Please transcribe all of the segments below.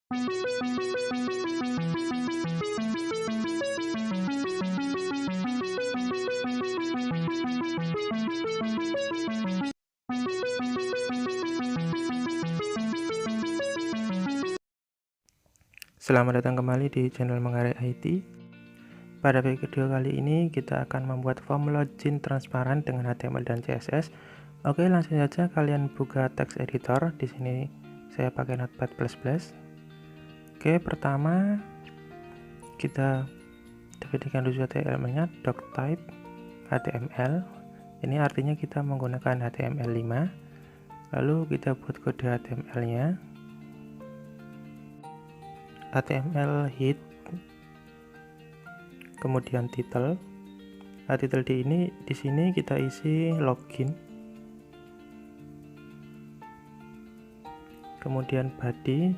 Selamat datang kembali di channel Mengarik IT. Pada video kali ini kita akan membuat form login transparan dengan HTML dan CSS. Oke, langsung saja kalian buka text editor. Di sini saya pakai Notepad++. Oke, pertama kita definisikan dulu HTML-nya, doctype HTML. Ini artinya kita menggunakan HTML5. Lalu kita buat kode HTML-nya. HTML head, kemudian title. Title di sini kita isi login, kemudian body,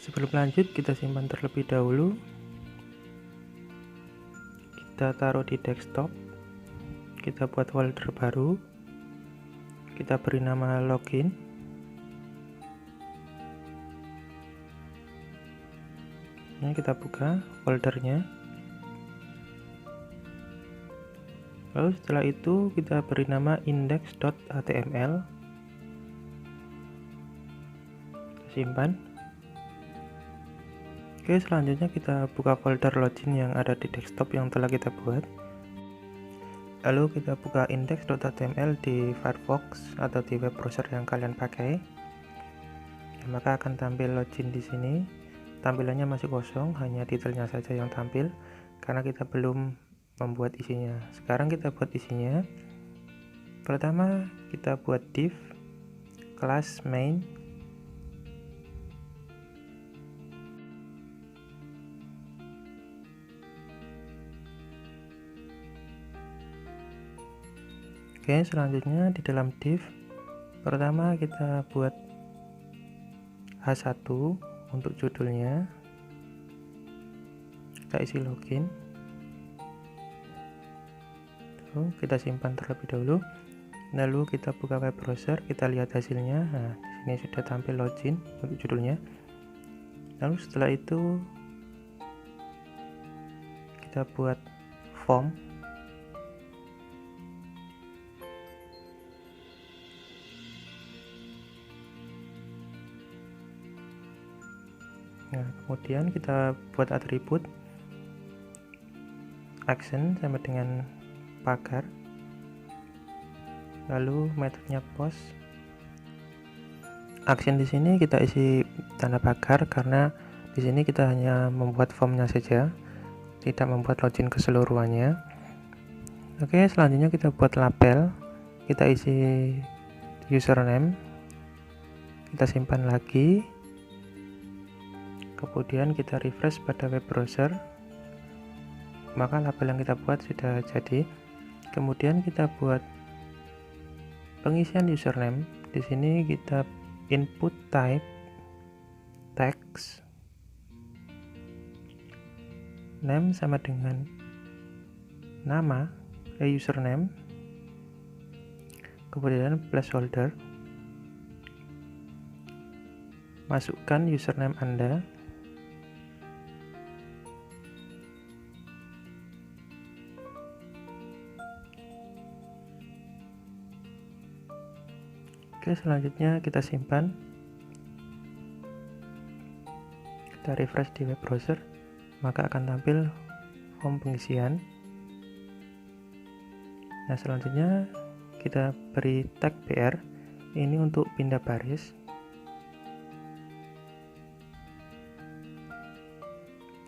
sebelum lanjut kita simpan terlebih dahulu, kita taruh di desktop, kita buat folder baru, kita beri nama login. Ini kita buka foldernya. Lalu setelah itu kita beri nama index.html. Kita simpan. Oke, selanjutnya kita buka folder login yang ada di desktop yang telah kita buat. Lalu kita buka index.html di Firefox atau di web browser yang kalian pakai. Ya, maka akan tampil login di sini. Tampilannya masih kosong, hanya titelnya saja yang tampil karena kita belum membuat isinya. Sekarang kita buat isinya. Pertama kita buat div class main. Oke, selanjutnya di dalam div pertama kita buat H1 untuk judulnya, kita isi login. Kita simpan terlebih dahulu. Lalu kita buka web browser, kita lihat hasilnya. Nah, di sini sudah tampil login untuk judulnya. Lalu setelah itu kita buat form. Nah, kemudian kita buat atribut action sama dengan pagar, lalu metodenya post. Action di sini kita isi tanda pagar karena di sini kita hanya membuat formnya saja, tidak membuat login keseluruhannya. Oke, selanjutnya kita buat label, kita isi username, kita simpan lagi. Kemudian kita refresh pada web browser, maka label yang kita buat sudah jadi. Kemudian kita buat pengisian username. Di sini kita input type text, name sama dengan nama username, kemudian placeholder, masukkan username Anda. Oke, selanjutnya kita simpan, kita refresh di web browser, maka akan tampil form pengisian. Nah, selanjutnya kita beri tag BR, ini untuk pindah baris.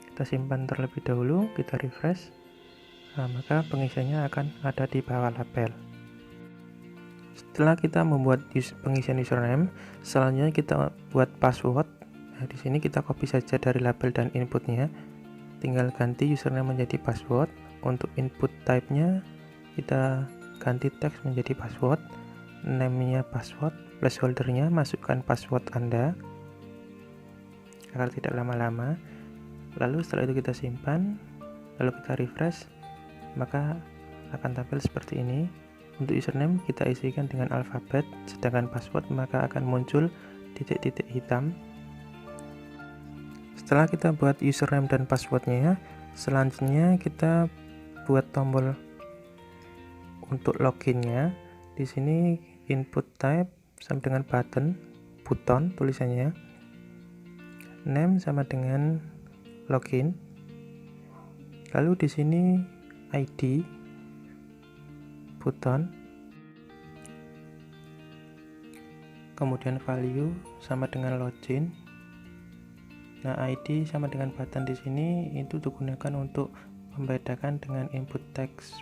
Kita simpan terlebih dahulu, kita refresh. Nah, maka pengisiannya akan ada di bawah label. Setelah kita membuat pengisian username, selanjutnya kita buat password. Nah, di sini kita copy saja dari label dan inputnya, tinggal ganti username menjadi password. Untuk input type-nya kita ganti teks menjadi password, name-nya password, placeholder-nya masukkan password Anda agar tidak lama-lama. Lalu setelah itu kita simpan, lalu kita refresh, maka akan tampil seperti ini. Untuk username kita isikan dengan alfabet, sedangkan password maka akan muncul titik-titik hitam. Setelah kita buat username dan passwordnya, selanjutnya kita buat tombol untuk loginnya. Di sini input type sama dengan buton tulisannya, name sama dengan login, lalu di sini ID, buton, kemudian value sama dengan login. Nah, ID sama dengan button di sini itu digunakan untuk membedakan dengan input text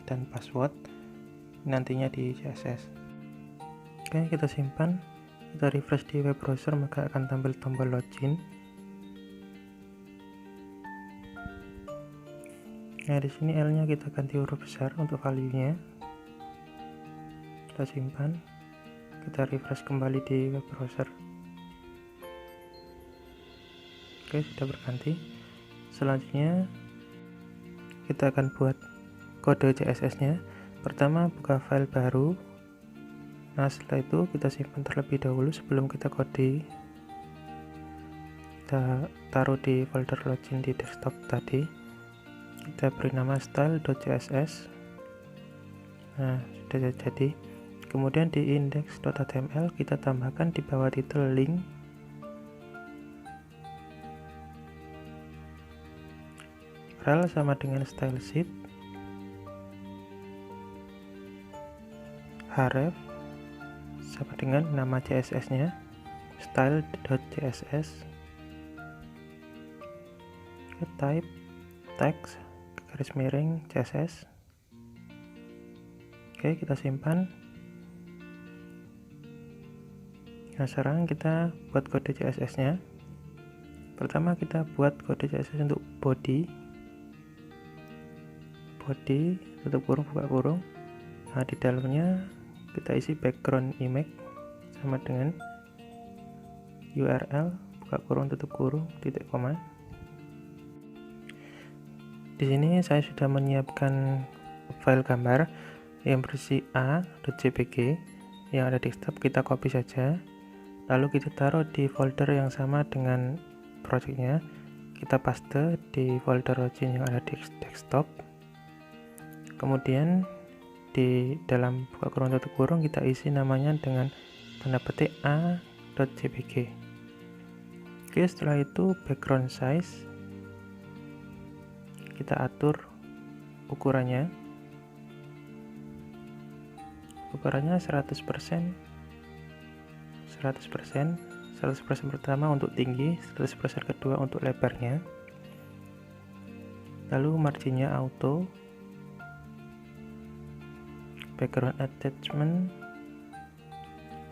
dan password nantinya di CSS. Oke, kita simpan, kita refresh di web browser maka akan tampil tombol login. Nah, di sini L-nya kita ganti huruf besar untuk value-nya. Kita simpan, kita refresh kembali di web browser. Oke, sudah berganti. Selanjutnya kita akan buat kode CSS nya. Pertama buka file baru. Nah, setelah itu kita simpan terlebih dahulu sebelum kita kode. Kita taruh di folder login di desktop tadi. Kita beri nama style.css. Nah, sudah jadi. Kemudian di index.html kita tambahkan di bawah title link. Rel sama dengan style sheet, href sama dengan nama CSS nya style.css, type text garis miring CSS. Oke, kita simpan. Nah, sekarang kita buat kode CSS nya. Pertama kita buat kode CSS untuk body, tutup kurung, buka kurung. Nah, di dalamnya kita isi background image sama dengan URL, buka kurung, tutup kurung, titik koma. Di sini saya sudah menyiapkan file gambar yang berisi a.jpg yang ada di desktop. Kita copy saja, lalu kita taruh di folder yang sama dengan projectnya. Kita paste di folder login yang ada di desktop. Kemudian di dalam buka kurung tutup kurung kita isi namanya dengan tanda petik a.jpg. Oke, setelah itu background size kita atur ukurannya 100%, 100% pertama untuk tinggi, 100% kedua untuk lebarnya. Lalu marginnya auto, background attachment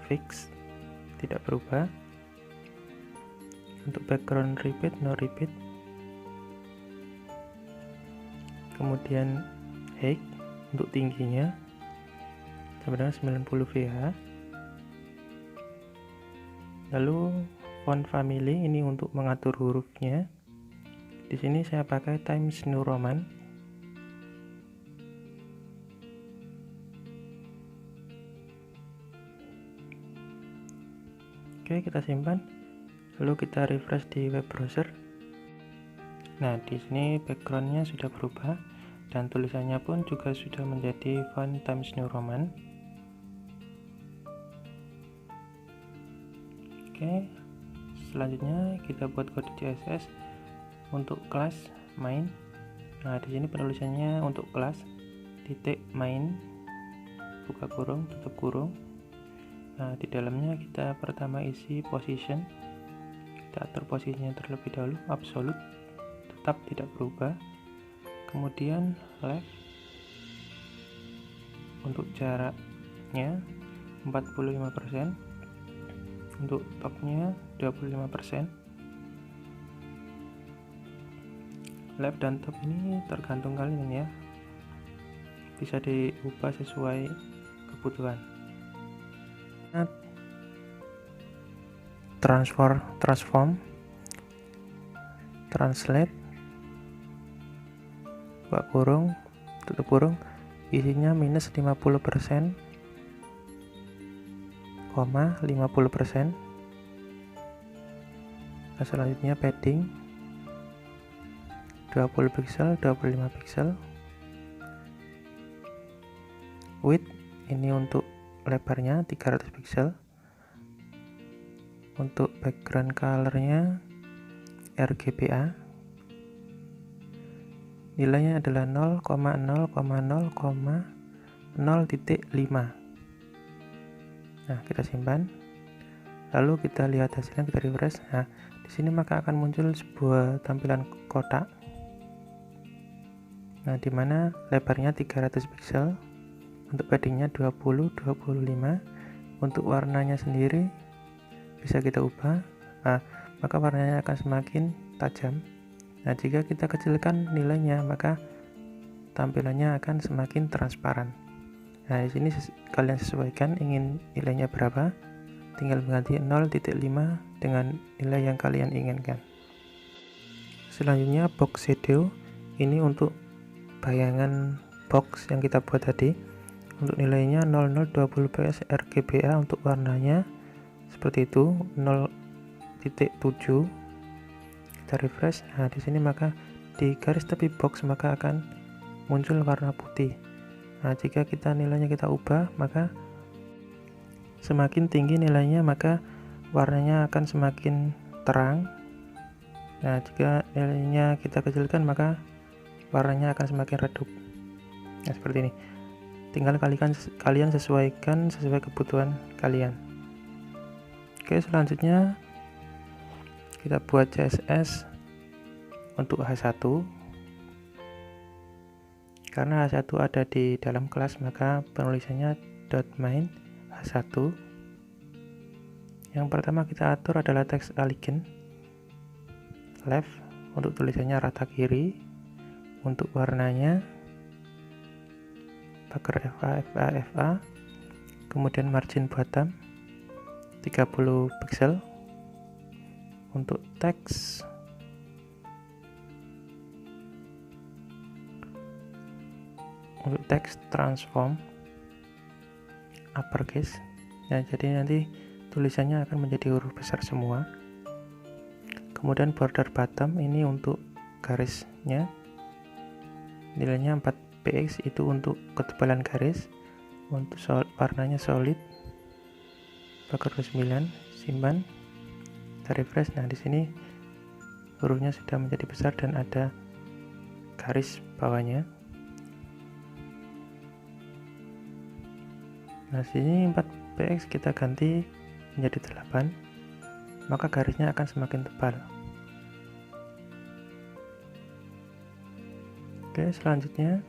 fix tidak berubah. Untuk background repeat no repeat. Kemudian height untuk tingginya sama dengan 90 VH. Lalu font family ini untuk mengatur hurufnya. Di sini saya pakai Times New Roman. Oke, kita simpan. Lalu kita refresh di web browser. Nah, di sini backgroundnya sudah berubah dan tulisannya pun juga sudah menjadi font Times New Roman. Oke, selanjutnya kita buat kode CSS untuk kelas main. Nah, di sini penulisannya untuk kelas titik main, buka kurung, tutup kurung. Nah, di dalamnya kita pertama isi position. Kita atur posisinya terlebih dahulu, absolute, tetap tidak berubah. Kemudian left, untuk jaraknya 45%, untuk topnya 25%. Left dan top ini tergantung kalian ya, bisa diubah sesuai kebutuhan. Transform, translate, buka kurung, tutup kurung, isinya minus 50%, 50%. Nah, selanjutnya padding 20 pixel, 25 pixel. Width ini untuk lebarnya 300 pixel. Untuk background colornya RGBA. Nilainya adalah 0,0,0,0.5. Nah, kita simpan. Lalu kita lihat hasilnya, kita refresh. Nah, di sini maka akan muncul sebuah tampilan kotak. Nah, di mana lebarnya 300 pixel, untuk paddingnya 20, 25. Untuk warnanya sendiri bisa kita ubah. Nah, maka warnanya akan semakin tajam. Nah, jika kita kecilkan nilainya, maka tampilannya akan semakin transparan. Nah, di sini kalian sesuaikan ingin nilainya berapa, tinggal mengganti 0.5 dengan nilai yang kalian inginkan. Selanjutnya box shadow, ini untuk bayangan box yang kita buat tadi. Untuk nilainya 0020 ps RGBA, untuk warnanya seperti itu 0.7. Kita refresh. Nah, di sini maka di garis tepi box maka akan muncul warna putih. Nah, jika nilainya kita ubah, maka semakin tinggi nilainya maka warnanya akan semakin terang. Nah, jika nilainya kita kecilkan maka warnanya akan semakin redup. Nah, seperti ini. Tinggal kalian sesuaikan sesuai kebutuhan kalian. Oke, selanjutnya kita buat CSS untuk H1. Karena H1 ada di dalam kelas, maka penulisannya .main H1. Yang pertama kita atur adalah teks alignment left, untuk tulisannya rata kiri. Untuk warnanya pakai FA. Kemudian margin bottom 30 pixel. Untuk teks transform uppercase. Ya, jadi nanti tulisannya akan menjadi huruf besar semua. Kemudian border bottom ini untuk garisnya, nilainya 4 px, itu untuk ketebalan garis. Untuk warnanya solid, pakai 9. Simpan, kita refresh. Nah, di sini hurufnya sudah menjadi besar dan ada garis bawahnya. Nah, sini 4 px kita ganti menjadi 8, maka garisnya akan semakin tebal. Oke, selanjutnya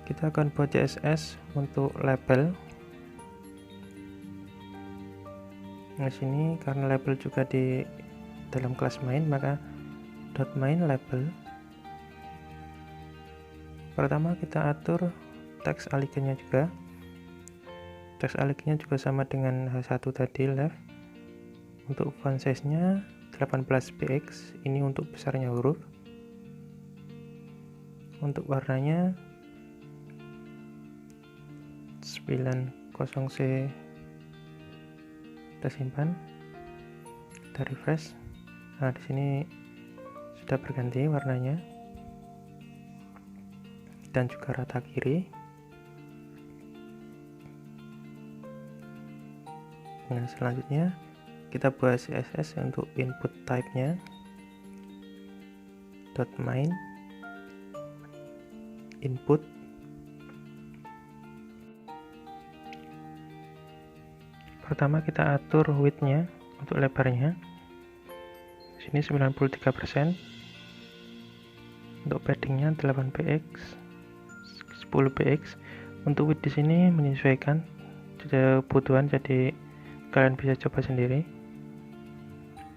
kita akan buat CSS untuk label. Nah, sini karena label juga di dalam kelas main, maka .main label. Pertama kita atur teks alignment-nya juga. Teks alignment-nya juga sama dengan H1 tadi, left. Untuk font size-nya 18 px, ini untuk besarnya huruf. Untuk warnanya 90C. Kita simpan, kita refresh. Nah, di sini sudah berganti warnanya dan juga rata kiri. Nah, selanjutnya kita buat CSS untuk input type-nya. .main input. Pertama kita atur width-nya untuk lebarnya. Sini 93%. Untuk padding-nya 8 px, 10 px. Untuk width di sini menyesuaikan kebutuhan, jadi kalian bisa coba sendiri.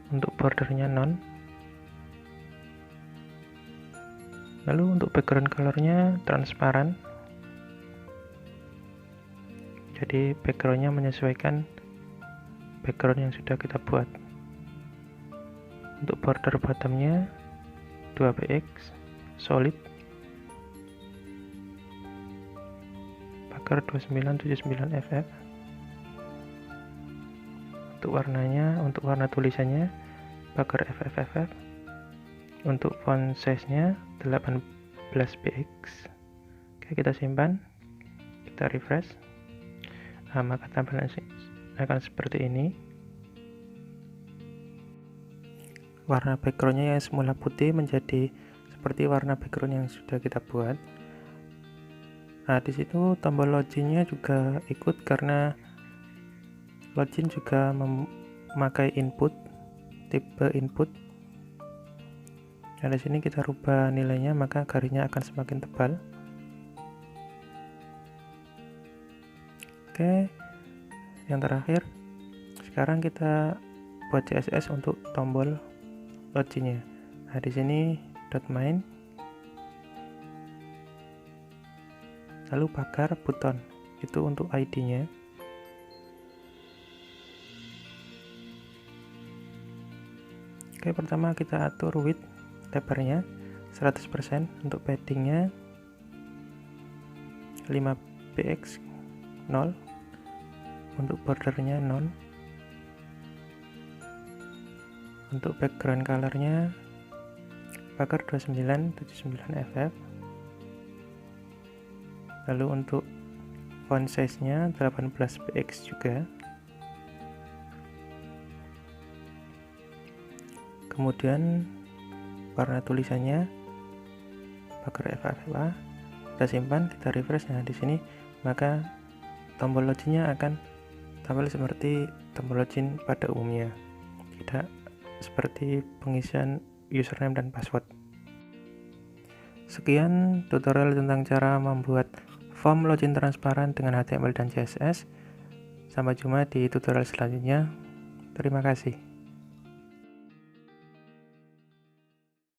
Untuk bordernya none. Lalu untuk background colornya transparan, jadi backgroundnya menyesuaikan background yang sudah kita buat. Untuk border bottomnya 2px solid pagar 2979ff. Untuk warnanya, untuk warna tulisannya pagar FFFF. Untuk font size-nya 18px. Oke, kita simpan, kita refresh. Maka tampilan akan seperti ini. Warna backgroundnya yang semula putih menjadi seperti warna background yang sudah kita buat. Nah, di situ tombol loginnya juga ikut karena login juga memakai input, tipe input. Nah, di sini kita rubah nilainya, maka garisnya akan semakin tebal. Oke, yang terakhir, sekarang kita buat CSS untuk tombol loginnya. Nah, di sini .main, lalu pagar button, itu untuk ID-nya. Oke, pertama kita atur width lebarnya 100%, untuk paddingnya 5px 0, untuk bordernya 0, untuk background colornya pagar 2979ff, lalu untuk font size nya 18px juga. Kemudian warna tulisannya pagar FFA. Kita simpan, kita refresh. Nah, di sini maka tombol loginnya akan tampil seperti tombol login pada umumnya, tidak seperti pengisian username dan password. Sekian tutorial tentang cara membuat form login transparan dengan HTML dan CSS. Sampai jumpa di tutorial selanjutnya. Terima kasih.